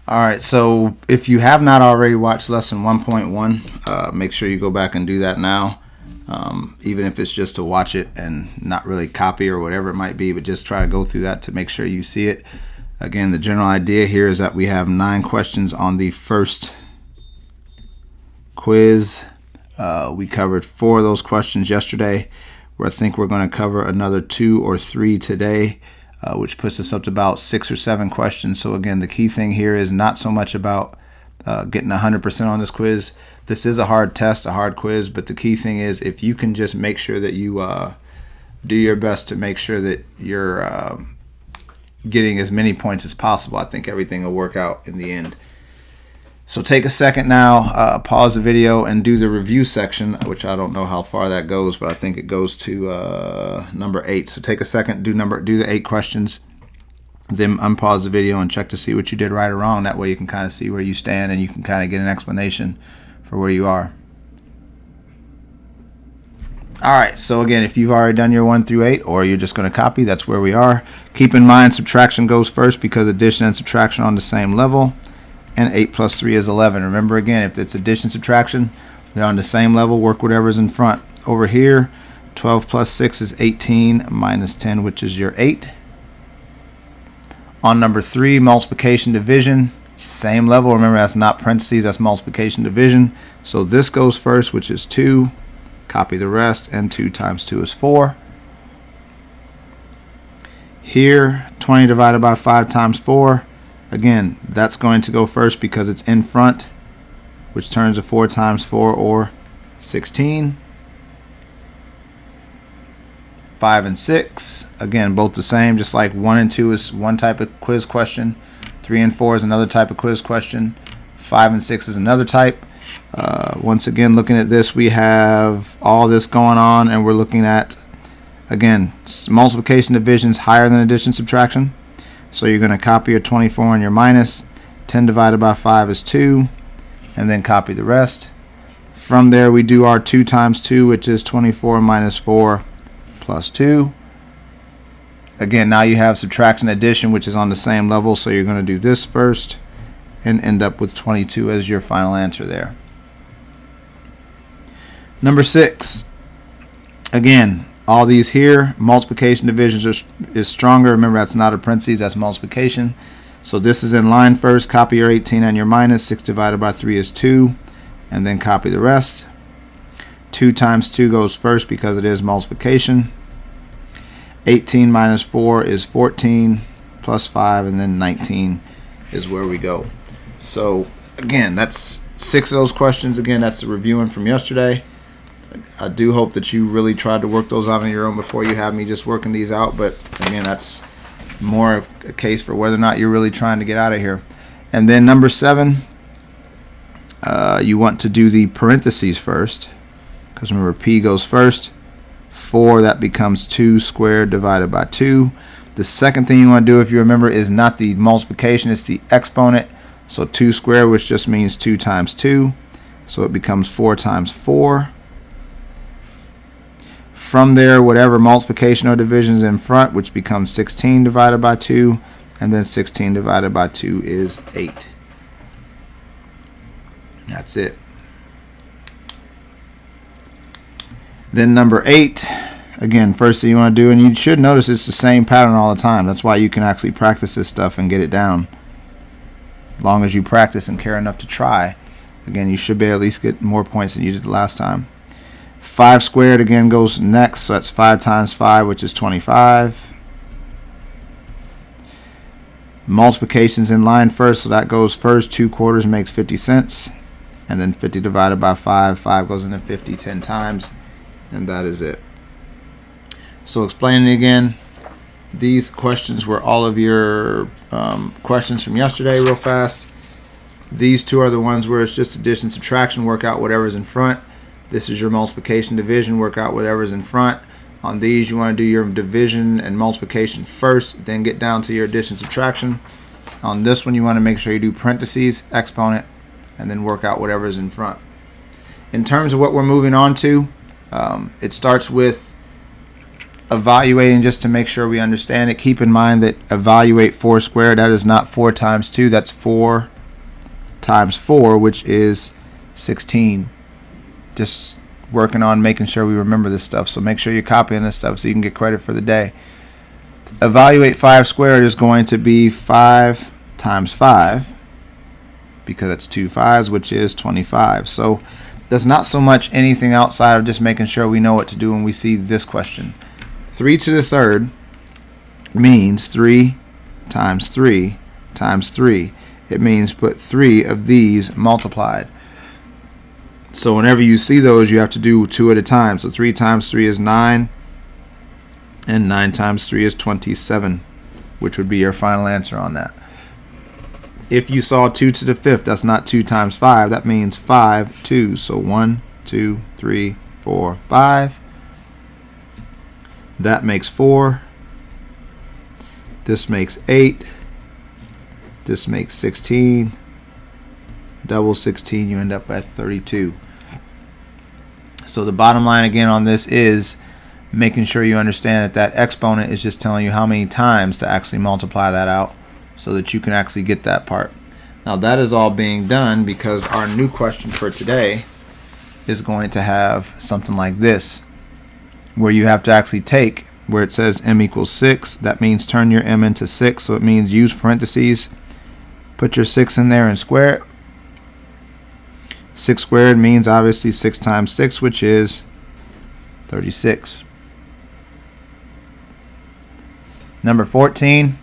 All right, so if you have not already watched lesson 1.1, make sure you go back and do that now. Even if it's just to watch it and not really copy or whatever it might be, but just try to go through that to make sure you see it. Again, the general idea here is that we have 9 questions on the first quiz. We covered 4 of those questions yesterday. I think we're going to cover another 2 or 3 today, which puts us up to about 6 or 7 questions. So again, the key thing here is not so much about getting 100% on this quiz. This is a hard test, a hard quiz, but the key thing is if you can just make sure that you do your best to make sure that you're getting as many points as possible, I think everything will work out in the end. So take a second now, pause the video and do the review section, which I don't know how far that goes, but I think it goes to number 8. So take a second, do the 8 questions, then unpause the video and check to see what you did right or wrong. That way you can kind of see where you stand and you can kind of get an explanation for where you are. Alright, so again, if you've already done your 1 through 8 or you're just going to copy, that's where we are. Keep in mind subtraction goes first because addition and subtraction are on the same level. And 8 plus 3 is 11. Remember again, if it's addition subtraction, they're on the same level. Work whatever's in front. Over here, 12 plus 6 is 18 minus 10, which is your 8. On number 3, multiplication division, same level. Remember, that's not parentheses, that's multiplication division. So this goes first, which is 2. Copy the rest, and 2 times 2 is 4. Here, 20 divided by 5 times 4. Again, that's going to go first because it's in front, which turns to 4 times 4 or 16. 5 and 6, again, both the same, just like 1 and 2 is one type of quiz question. 3 and 4 is another type of quiz question. 5 and 6 is another type. Once again, looking at this, we have all this going on, and we're looking at, again, multiplication division is higher than addition subtraction. So you're going to copy your 24 and your minus. 10 divided by 5 is 2. And then copy the rest. From there we do our 2 times 2, which is 24 minus 4 plus 2. Again, now you have subtraction addition, which is on the same level. So you're going to do this first and end up with 22 as your final answer there. Number 6. Again, all these here, multiplication division is stronger. Remember, that's not a parentheses, that's multiplication. So this is in line first. Copy your 18 and your minus. 6 divided by 3 is 2. And then copy the rest. 2 times 2 goes first because it is multiplication. 18 minus 4 is 14 plus 5, and then 19 is where we go. So again, that's 6 of those questions. Again, that's the reviewing from yesterday. I do hope that you really tried to work those out on your own before you have me just working these out. But again, that's more a case for whether or not you're really trying to get out of here. And then number 7, you want to do the parentheses first, because remember P goes first. 4, that becomes 2 squared divided by 2. The second thing you want to do, if you remember, is not the multiplication, it's the exponent. So 2 squared, which just means 2 times 2. So it becomes 4 times 4. From there, whatever multiplication or division is in front, which becomes 16 divided by 2, and then 16 divided by 2 is 8. That's it. Then number 8, again, first thing you want to do, and you should notice it's the same pattern all the time. That's why you can actually practice this stuff and get it down. As long as you practice and care enough to try, again, you should be able to at least get more points than you did the last time. 5 squared again goes next, so that's 5 times 5, which is 25. Multiplication's in line first, so that goes first. 2 quarters makes 50 cents. And then 50 divided by 5, 5 goes into 50 10 times, and that is it. So explaining it again, these questions were all of your questions from yesterday real fast. These 2 are the ones where it's just addition, subtraction, work out whatever's in front. This is your multiplication division, work out whatever's in front. On these, you want to do your division and multiplication first, then get down to your addition, subtraction. On this one, you want to make sure you do parentheses, exponent, and then work out whatever's in front. In terms of what we're moving on to, it starts with evaluating, just to make sure we understand it. Keep in mind that evaluate 4 squared, that is not 4 times 2, that's 4 times 4, which is 16. Just working on making sure we remember this stuff. So make sure you're copying this stuff so you can get credit for the day. Evaluate 5 squared is going to be 5 times 5, because it's 2 5s, which is 25. So there's not so much anything outside of just making sure we know what to do when we see this question. 3 to the third means 3 times 3 times 3. It means put 3 of these multiplied. So whenever you see those, you have to do 2 at a time. So 3 times 3 is 9, and 9 times 3 is 27, which would be your final answer on that. If you saw 2 to the 5th, that's not 2 times 5. That means 5 2s. So 1, 2, 3, 4, 5. That makes 4. This makes 8. This makes 16. Double 16, you end up at 32. So the bottom line again on this is making sure you understand that that exponent is just telling you how many times to actually multiply that out so that you can actually get that part. Now that is all being done because our new question for today is going to have something like this, where you have to actually take where it says m equals 6. That means turn your m into 6. So it means use parentheses, put your 6 in there and square it. 6 squared means obviously 6 times 6, which is 36. Number 14,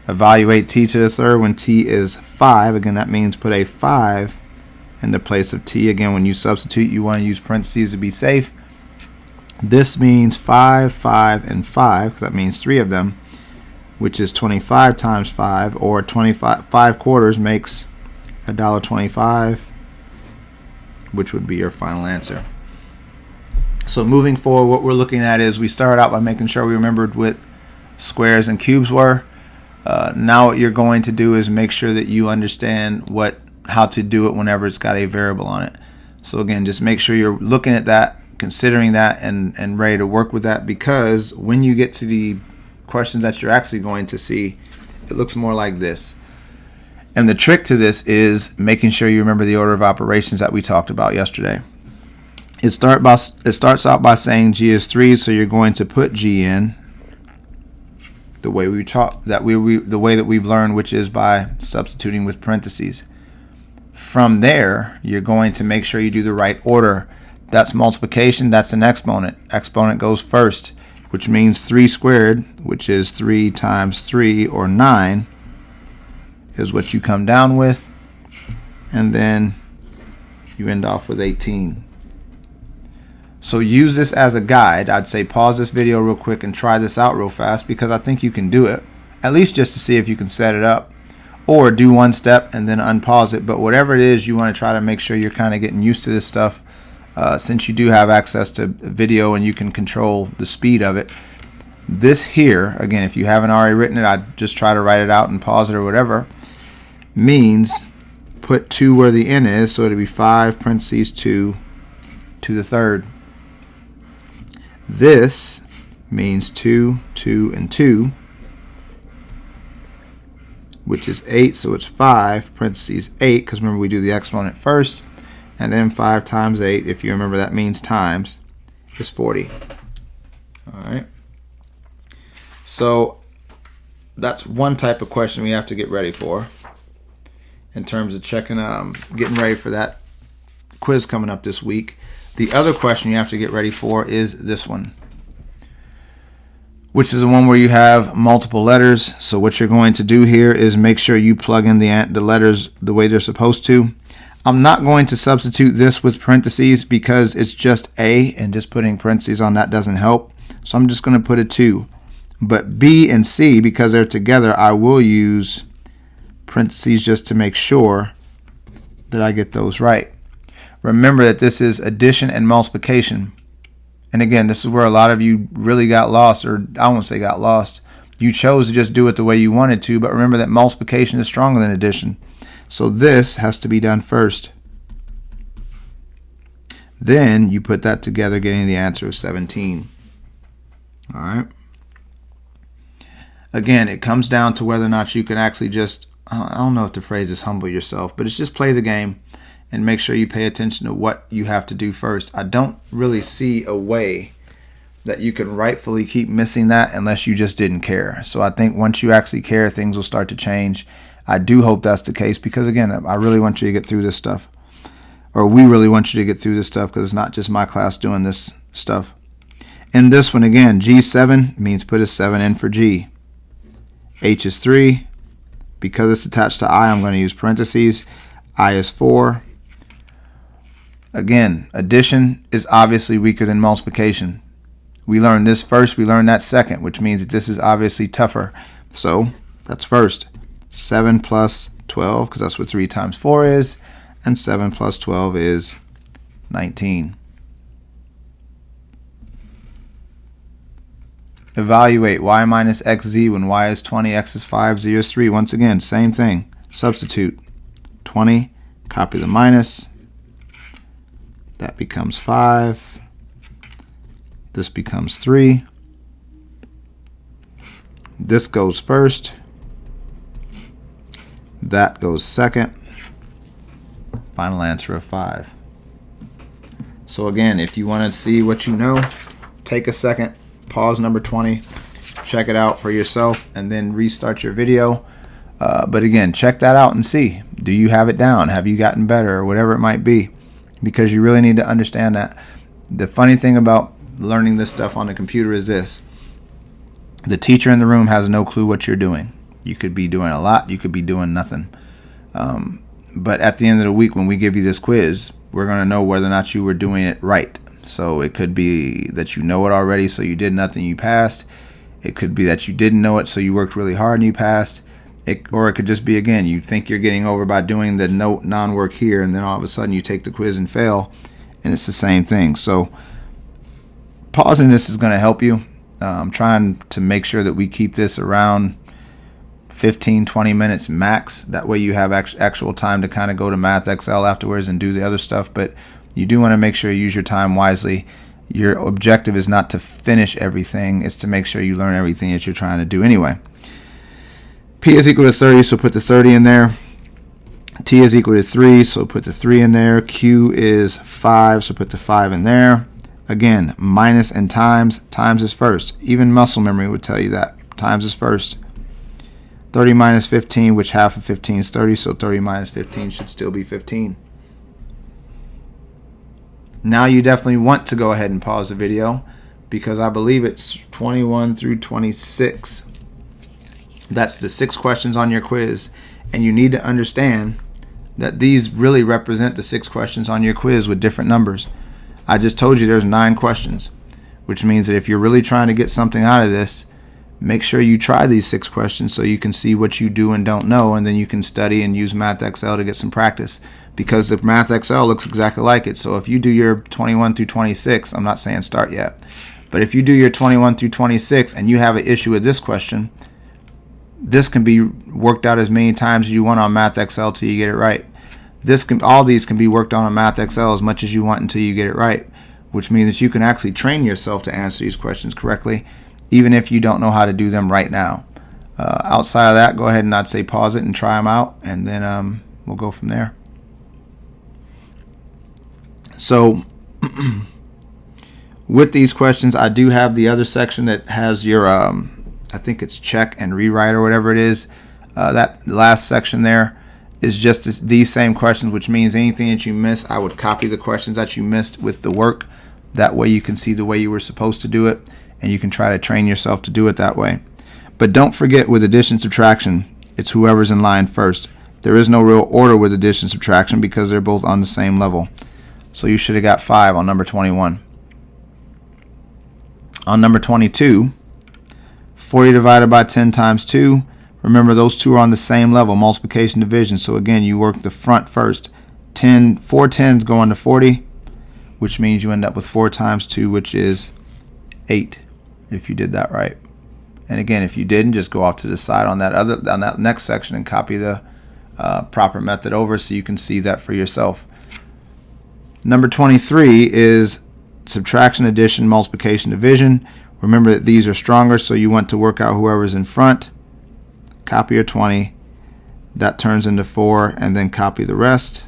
evaluate t to the third when t is 5. Again, that means put a 5 in the place of t. Again, when you substitute, you want to use parentheses to be safe. This means 5, 5, and 5, because that means 3 of them, which is 25 times 5, or 5 quarters makes $1.25, which would be your final answer. So moving forward, what we're looking at is we started out by making sure we remembered what squares and cubes were. Now what you're going to do is make sure that you understand how to do it whenever it's got a variable on it. So again, just make sure you're looking at that, considering that, and ready to work with that, because when you get to the questions that you're actually going to see, it looks more like this. And the trick to this is making sure you remember the order of operations that we talked about yesterday. It starts out by saying g is 3, so you're going to put g in the way the way that we've learned, which is by substituting with parentheses. From there, you're going to make sure you do the right order. That's multiplication, that's an exponent. Exponent goes first, which means 3 squared, which is 3 times 3, or 9, is what you come down with, and then you end off with 18. So use this as a guide. I'd say pause this video real quick and try this out real fast, because I think you can do it, at least just to see if you can set it up, or do one step and then unpause it. But whatever it is, you want to try to make sure you're kind of getting used to this stuff, since you do have access to video and you can control the speed of it. This here, again, if you haven't already written it, I'd just try to write it out and pause it or whatever, means put 2 where the n is, so it'll be 5 parentheses 2 to the third. This means 2, 2, and 2, which is 8, so it's 5 parentheses 8, because remember we do the exponent first, and then 5 times 8, if you remember that means times, is 40. Alright, so that's one type of question we have to get ready for in terms of checking, getting ready for that quiz coming up this week. The other question you have to get ready for is this one, which is the one where you have multiple letters. So what you're going to do here is make sure you plug in the letters the way they're supposed to. I'm not going to substitute this with parentheses because it's just A, and just putting parentheses on that doesn't help. So I'm just going to put a 2. But B and C, because they're together, I will use parentheses just to make sure that I get those right. Remember that this is addition and multiplication. And again, this is where a lot of you really got lost, or I won't say got lost. You chose to just do it the way you wanted to, but remember that multiplication is stronger than addition. So this has to be done first. Then you put that together, getting the answer of 17. All right. Again, it comes down to whether or not you can actually just I don't know if the phrase is humble yourself, but it's just play the game and make sure you pay attention to what you have to do first. I don't really see a way that you can rightfully keep missing that unless you just didn't care. So I think once you actually care, things will start to change. I do hope that's the case because, again, I really want you to get through this stuff. Or we really want you to get through this stuff because it's not just my class doing this stuff. In this one, again, G7 means put a 7 in for G. H is 3. Because it's attached to I, I'm going to use parentheses. I is 4. Again, addition is obviously weaker than multiplication. We learned this first, we learned that second, which means that this is obviously tougher. So that's first. 7 plus 12, because that's what 3 times 4 is. And 7 plus 12 is 19. Evaluate y minus xz when y is 20, x is 5, z is 3. Once again, same thing. Substitute 20, copy the minus. That becomes 5. This becomes 3. This goes first. That goes second. Final answer of 5. So again, if you want to see what you know, take a second. Pause number 20, check it out for yourself, and then restart your video. But again, check that out and see. Do you have it down? Have you gotten better, or whatever it might be? Because you really need to understand that. The funny thing about learning this stuff on the computer is this. The teacher in the room has no clue what you're doing. You could be doing a lot. You could be doing nothing. But at the end of the week, when we give you this quiz, we're going to know whether or not you were doing it right. So it could be that you know it already, so you did nothing, you passed. It could be that you didn't know it, so you worked really hard and you passed. Or it could just be, again, you think you're getting over by doing the non-work here, and then all of a sudden you take the quiz and fail, and it's the same thing. So pausing this is going to help you. I'm trying to make sure that we keep this around 15-20 minutes max. That way you have actual time to kind of go to Mathxl afterwards and do the other stuff. But you do want to make sure you use your time wisely. Your objective is not to finish everything. It's to make sure you learn everything that you're trying to do anyway. P is equal to 30, so put the 30 in there. T is equal to 3, so put the 3 in there. Q is 5, so put the 5 in there. Again, minus and times. Times is first. Even muscle memory would tell you that. Times is first. 30 minus 15, which half of 15 is 30, so 30 minus 15 should still be 15. Now you definitely want to go ahead and pause the video because I believe it's 21 through 26. That's the 6 questions on your quiz. And you need to understand that these really represent the 6 questions on your quiz with different numbers. I just told you there's 9 questions, which means that if you're really trying to get something out of this, make sure you try these 6 questions so you can see what you do and don't know, and then you can study and use Mathxl to get some practice. Because the Mathxl looks exactly like it. So if you do your 21 through 26, I'm not saying start yet, but if you do your 21 through 26 and you have an issue with this question, this can be worked out as many times as you want on Mathxl till you get it right. All these can be worked on Mathxl as much as you want until you get it right, which means that you can actually train yourself to answer these questions correctly, even if you don't know how to do them right now. Outside of that, go ahead and I'd say pause it and try them out, and then we'll go from there. So with these questions, I do have the other section that has your, I think it's check and rewrite or whatever it is. That last section there is just these same questions, which means anything that you miss, I would copy the questions that you missed with the work. That way you can see the way you were supposed to do it, and you can try to train yourself to do it that way. But don't forget, with addition subtraction, it's whoever's in line first. There is no real order with addition subtraction because they're both on the same level. So you should have got 5 on number 21. On number 22, 40 divided by 10 times 2. Remember, those two are on the same level, multiplication, division. So again, you work the front first. 4 tens go into 40, which means you end up with 4 times 2, which is 8, if you did that right. And again, if you didn't, just go off to the side on that next section and copy the proper method over so you can see that for yourself. Number 23 is subtraction, addition, multiplication, division. Remember that these are stronger, so you want to work out whoever's in front. Copy your 20. That turns into 4, and then copy the rest.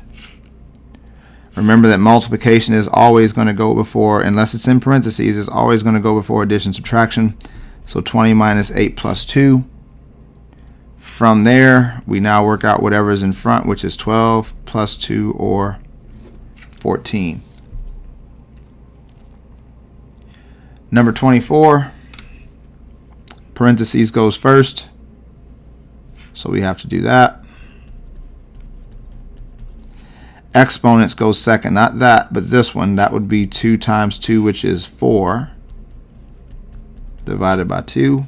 Remember that multiplication is always going to go before, unless it's in parentheses, it's always going to go before addition subtraction. So 20 minus 8 plus 2. From there, we now work out whatever is in front, which is 12 plus 2, or 14. Number 24, parentheses goes first, so we have to do that. Exponents goes second, not that, but this one. That would be 2 times 2, which is 4, divided by 2.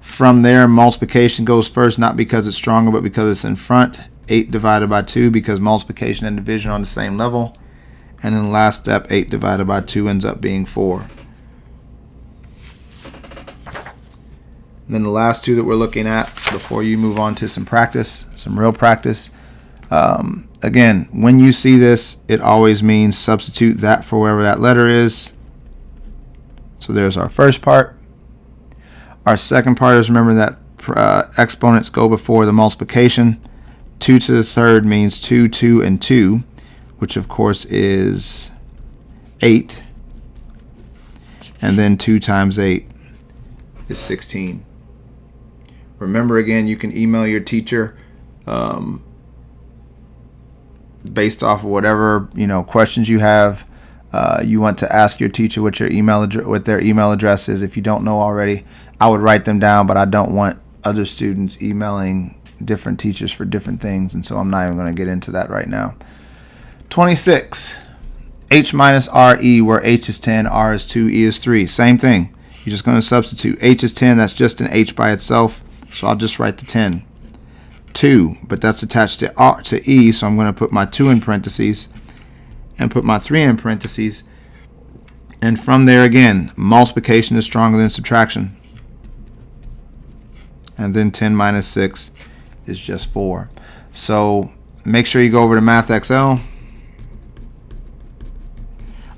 From there, multiplication goes first, not because it's stronger, but because it's in front. 8 divided by 2, because multiplication and division are on the same level. And then the last step, 8 divided by 2 ends up being 4. And then the last two that we're looking at before you move on to some practice, some real practice. Again, when you see this, it always means substitute that for wherever that letter is. So there's our first part. Our second part is, remember that exponents go before the multiplication. 2 to the third means 2, 2, and 2, which of course is 8. And then 2 times 8 is 16. Remember, again, you can email your teacher based off of whatever questions you have. You want to ask your teacher what their email address is. If you don't know already, I would write them down, but I don't want other students emailing different teachers for different things, and so I'm not even going to get into that right now. 26, H minus RE, where H is 10, R is 2, E is 3. Same thing. You're just going to substitute. H is 10, that's just an H by itself, so I'll just write the 10. 2, but that's attached to E, so I'm going to put my 2 in parentheses and put my 3 in parentheses. And from there, again, multiplication is stronger than subtraction. And then 10 minus 6 is just 4. So make sure you go over to Mathxl,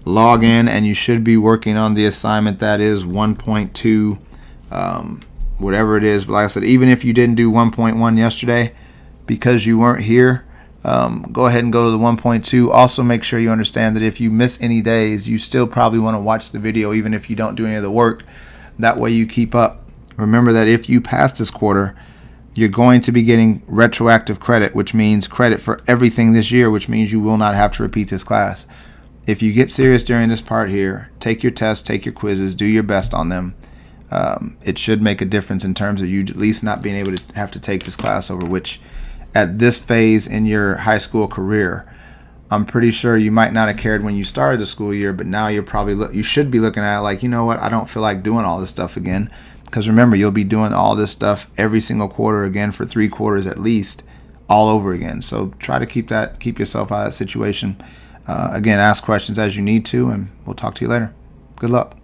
log in, and you should be working on the assignment that is 1.2, whatever it is. But like I said, even if you didn't do 1.1 yesterday because you weren't here, go ahead and go to the 1.2. Also, make sure you understand that if you miss any days, you still probably want to watch the video even if you don't do any of the work. That way you keep up. Remember that if you pass this quarter, you're going to be getting retroactive credit, which means credit for everything this year, which means you will not have to repeat this class. If you get serious during this part here, take your tests, take your quizzes, do your best on them. It should make a difference in terms of you at least not being able to have to take this class over, which at this phase in your high school career, I'm pretty sure you might not have cared when you started the school year, but now you should be looking at it like, you know what, I don't feel like doing all this stuff again. Because remember, you'll be doing all this stuff every single quarter again for 3 quarters at least, all over again. So try to keep yourself out of that situation. Again, ask questions as you need to, and we'll talk to you later. Good luck.